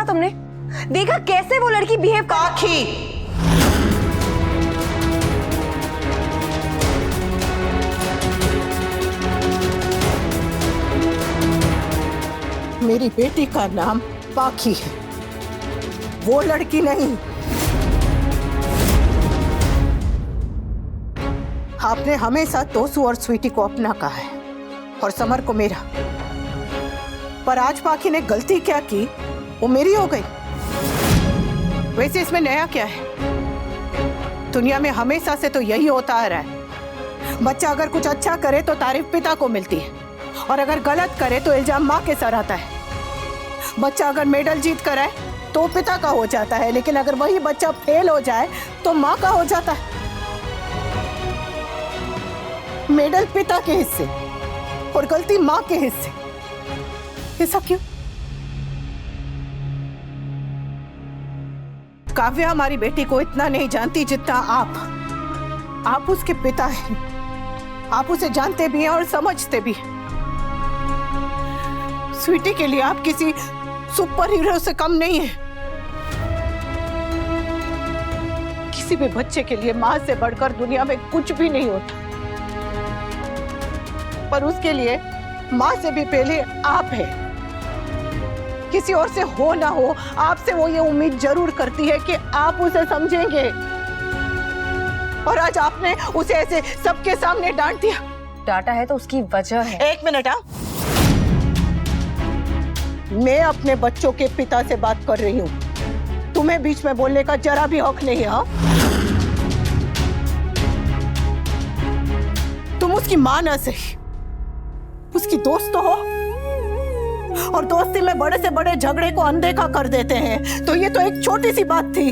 तुमने? देखा कैसे वो लड़की बिहेव कर। पाखी, मेरी बेटी का नाम पाखी है, वो लड़की नहीं। आपने हमेशा तोसू और स्वीटी को अपना कहा है और समर को मेरा, पर आज पाखी ने गलती क्या की वो मेरी हो गई। वैसे इसमें नया क्या है? दुनिया में हमेशा से तो यही होता आ रहा है, बच्चा अगर कुछ अच्छा करे तो तारीफ पिता को मिलती है और अगर गलत करे तो इल्जाम माँ के सर आता है। बच्चा अगर मेडल जीत कर आए तो पिता का हो जाता है, लेकिन अगर वही बच्चा फेल हो जाए तो माँ का हो जाता है। मेडल पिता के हिस्से और गलती माँ के हिस्से। ऐसा क्यों? काव्या हमारी बेटी को इतना नहीं जानती जितना आप उसके पिता हैं। आप उसे जानते भी हैं और समझते भी हैं। स्वीटी के लिए आप किसी सुपर हीरो से कम नहीं है। किसी भी बच्चे के लिए माँ से बढ़कर दुनिया में कुछ भी नहीं होता, पर उसके लिए माँ से भी पहले आप है। किसी और से हो ना हो, आपसे वो ये उम्मीद जरूर करती है कि आप उसे समझेंगे, और आज आपने उसे ऐसे सबके सामने डांट दिया। डांटा है तो उसकी वजह है। एक मिनट, मैं अपने बच्चों के पिता से बात कर रही हूँ, तुम्हें बीच में बोलने का जरा भी हक नहीं है। तुम उसकी मां ना सही, उसकी दोस्त तो हो, और दोस्ती में बड़े से बड़े झगड़े को अनदेखा कर देते हैं, तो ये तो एक छोटी सी बात थी।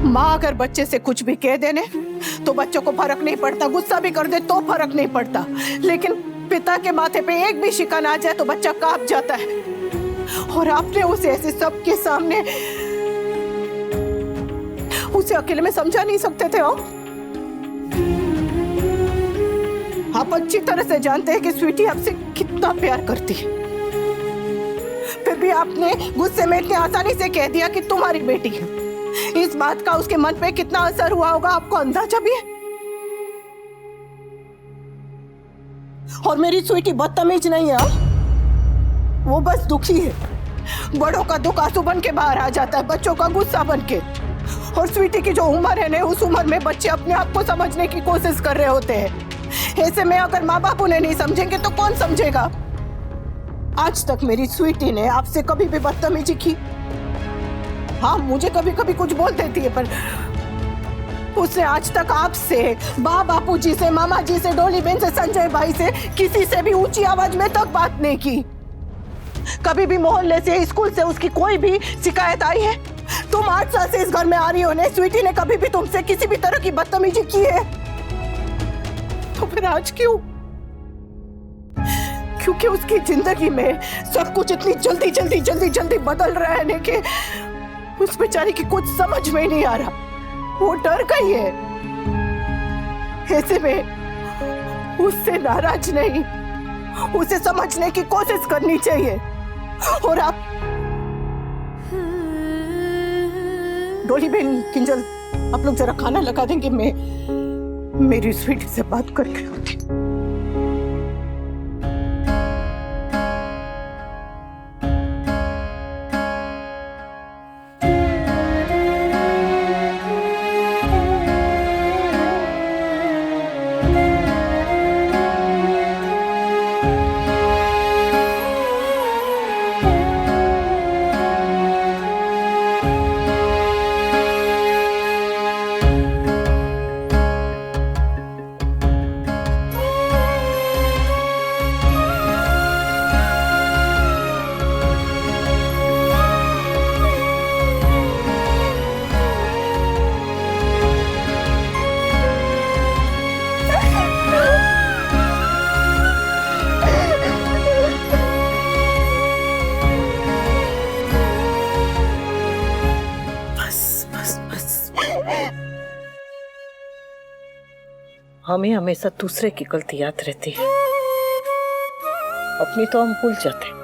माँ अगर बच्चे से कुछ भी कह देने तो बच्चों को फर्क नहीं पड़ता, गुस्सा भी कर दे तो फर्क नहीं पड़ता, लेकिन पिता के माथे पे एक भी शिकन आ जाए तो बच्चा कांप जाता है। और आपने उसे ऐसे सबके सामने, उसे अकेले में समझा नहीं सकते थे? आप अच्छी तरह से जानते हैं कि स्वीटी आपसे कितना प्यार करती है, फिर भी आपने गुस्से में इतनी आसानी से कह दिया कि तुम्हारी बेटी है। इस बात का उसके मन पे कितना असर हुआ होगा आपको अंदाजा भी है? और मेरी स्वीटी बदतमीज नहीं है, वो बस दुखी है। बड़ों का दुख आंसू बन के बाहर आ जाता है, बच्चों का गुस्सा बन के। और स्वीटी की जो उम्र है ना, उस उम्र में बच्चे अपने आप को समझने की कोशिश कर रहे होते हैं। ऐसे में अगर माँ बाप उन्हें नहीं समझेंगे तो कौन समझेगा? आज तक मेरी स्वीटी ने आपसे कभी भी बदतमीजी की? हाँ, मुझे कभी कभी कुछ बोल देती है, पर उसने आज तक आपसे, बापू जी से, मामा जी से, डोली बहन से, संजय भाई से, किसी से भी ऊंची आवाज में तक बात नहीं की। कभी भी मोहल्ले से, स्कूल से उसकी कोई भी शिकायत आई है? तुम 8 साल से इस घर में आ रही हो ने, स्वीटी ने कभी भी तुमसे किसी भी तरह की बदतमीजी की है? तो फिर आज क्यों? क्योंकि उसकी जिंदगी में सब कुछ इतनी जल्दी जल्दी जल्दी जल्दी बदल रहा है ने कि उस बेचारी की कुछ समझ में नहीं आ रहा। वो डर गई है। ऐसे में उससे नाराज नहीं, उसे समझने की कोशिश करनी चाहिए। और आप डोली बहन, किंजल, आप लोग जरा खाना लगा देंगे, मैं मेरी स्वीटी से बात करके आती। हमें हमेशा दूसरे की गलती याद रहती है, अपनी तो हम भूल जाते हैं।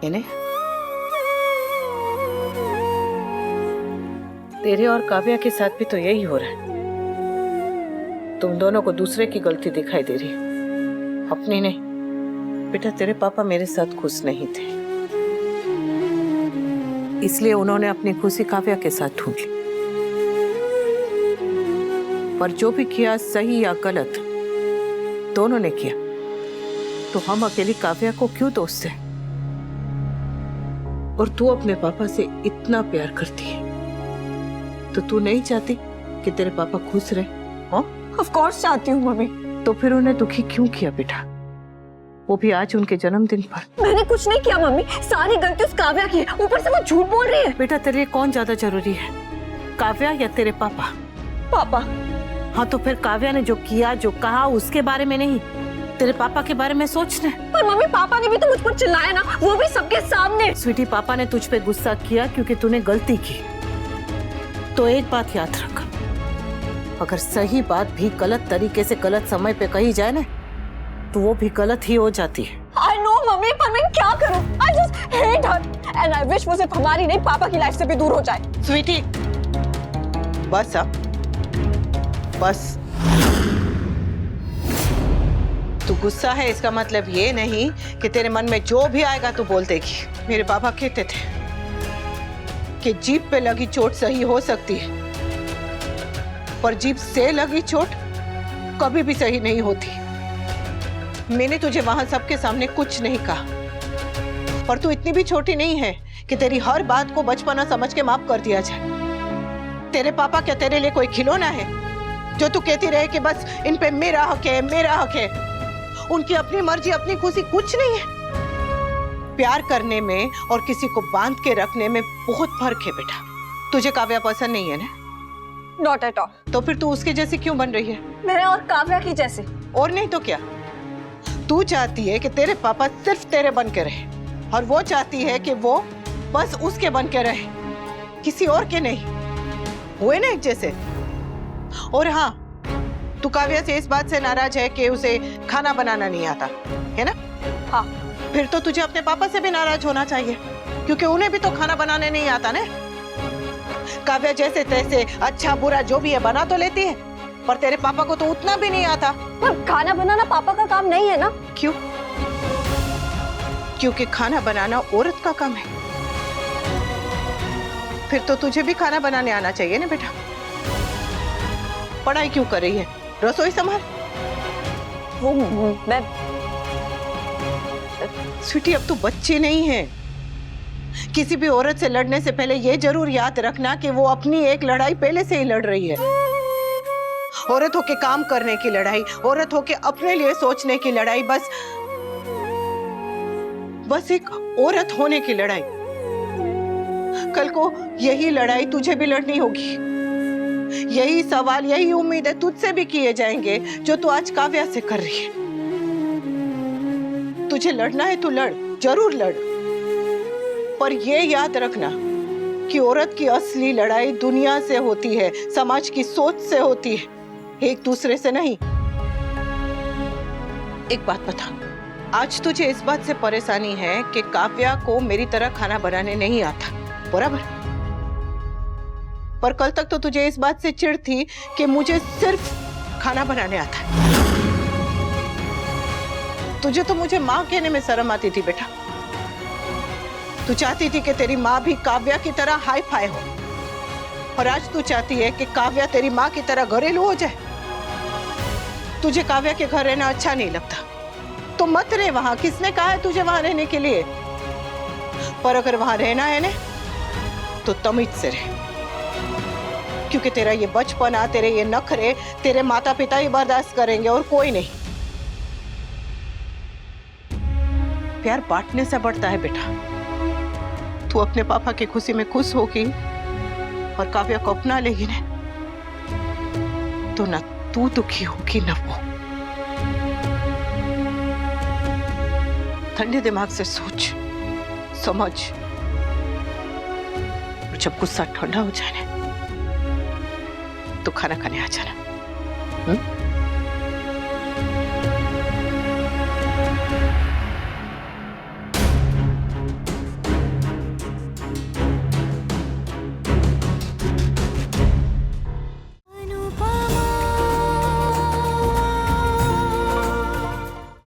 इन्हें तेरे और काव्या के साथ भी तो यही हो रहा है। तुम दोनों को दूसरे की गलती दिखाई दे रही है, अपनी नहीं। बेटा, तेरे पापा मेरे साथ खुश नहीं थे, इसलिए उन्होंने अपनी खुशी काव्या के साथ ढूंढ ली। पर जो भी किया, सही या गलत, दोनों ने किया। तो हम अकेली काव्या को क्यों दोष दें? और तू अपने पापा से इतना प्यार करती है, तो तू नहीं चाहती कि तेरे पापा खुश रहे? हाँ, ऑफ कोर्स चाहती हूँ मम्मी। तो फिर उन्हें दुखी क्यों किया बेटा, वो भी आज उनके जन्मदिन पर? मैंने कुछ नहीं किया मम्मी, सारी गलती उस काव्या की है, ऊपर से वो झूठ बोल रही है। बेटा, तेरे लिए कौन ज्यादा जरूरी है, काव्या या तेरे पापा? पापा। हाँ, तो फिर काव्या ने जो किया, जो कहा, उसके बारे में नहीं, तेरे पापा के बारे में सोचना। पर मम्मी, पापा ने भी तो मुझ पर चिल्लाया ना, वो भी सबके सामने। स्वीटी, पापा ने तुझ पे गुस्सा किया क्योंकि तूने गलती की। तो एक बात याद रख, अगर सही बात भी गलत तरीके से गलत समय पे कही जाए ना, तो वो भी गलत ही हो जाती है। I know मम्मी, पर मैं क्या करूं? I just hate her and I wish वो सिर्फ हमारी नहीं, पापा की लाइफ से भी दूर हो जाए। स्वीटी, बस अब, बस। तू गुस्सा है, इसका मतलब ये नहीं कि तेरे मन में जो भी आएगा तू बोल देगी। मेरे पापा कहते थे कि जीभ पे लगी चोट सही हो सकती है, पर जीभ से लगी चोट कभी भी सही नहीं होती। मैंने तुझे वहां सबके सामने कुछ नहीं कहा, पर तू इतनी भी छोटी नहीं है कि तेरी हर बात को बचपना समझ के माफ कर दिया जाए। तेरे पापा क्या तेरे लिए कोई खिलौना है जो तू कहती रहे कि बस इन पे मेरा हक है, मेरा हक है? उनकी अपनी मर्जी, अपनी खुशी कुछ नहीं है। प्यार करने में और किसी को बांध के रखने में बहुत फर्क है बेटा। तुझे काव्या पसंद नहीं है ना? Not at all। तो फिर तू उसके जैसी क्यों बन रही है? मैं और काव्या की जैसे। और नहीं तो क्या? तू चाहती है कि तेरे पापा सिर्फ तेरे बन के रहे, और वो चाहती है कि वो बस उसके बन के रहे, किसी और के नहीं। हुए ना एक जैसे? और हाँ, तू काव्या से इस बात से नाराज है कि उसे खाना बनाना नहीं आता, है ना? हाँ। फिर तो तुझे अपने पापा से भी नाराज होना चाहिए, क्योंकि उन्हें भी तो खाना बनाने नहीं आता ना। काव्या जैसे तैसे, अच्छा बुरा जो भी है बना तो लेती है, पर तेरे पापा को तो उतना भी नहीं आता। पर खाना बनाना पापा का काम नहीं है ना? क्यों? क्योंकि खाना बनाना औरत का काम है। फिर तो तुझे भी खाना बनाने आना चाहिए ना बेटा। पढ़ाई क्यों कर रही है? रसोई संभाल। वो मैं स्वीटी, अब तू बच्ची नहीं है। किसी भी औरत से लड़ने से पहले ये जरूर याद रखना कि वो अपनी एक लड़ाई पहले से ही लड़ रही है। औरत होके काम करने की लड़ाई, औरत होके अपने लिए सोचने की लड़ाई, बस एक औरत होने की लड़ाई। कल को यही लड़ाई तुझे भी लड़नी होगी। यही सवाल, यही उम्मीदें तुझसे भी किए जाएंगे जो तू आज काव्या से कर रही है। तुझे लड़ना है तू लड़, जरूर लड़, पर ये याद रखना कि औरत की असली लड़ाई दुनिया से होती है, समाज की सोच से होती है, एक दूसरे से नहीं। एक बात बता, आज तुझे इस बात से परेशानी है कि काव्या को मेरी तरह खाना बनाने नहीं आता, बराबर? पर कल तक तो तुझे इस बात से चिढ़ थी कि मुझे सिर्फ खाना बनाने आता है। तुझे तो मुझे माँ कहने में शर्म आती थी बेटा। तू चाहती थी कि तेरी माँ भी काव्या की तरह हाई फाई हो, और आज तू चाहती है कि काव्या तेरी माँ की तरह घरेलू हो जाए। तुझे काव्या के घर रहना अच्छा नहीं लगता तो मत रहे वहां। किसने कहा है तुझे वहां रहने के लिए? पर अगर वहां रहना है ना, तो तमीज से रहे, क्योंकि तेरा ये बचपना, तेरे ये नखरे तेरे माता पिता ही बर्दाश्त करेंगे और कोई नहीं। प्यार बांटने से बढ़ता है बेटा। तू अपने पापा की खुशी में खुश होगी और काव्या को अपना लेगी ना, तो ना तू दुखी होगी ना वो। ठंडे दिमाग से सोच समझ, और जब गुस्सा ठंडा हो जाए तो खाना खाने आ जाना।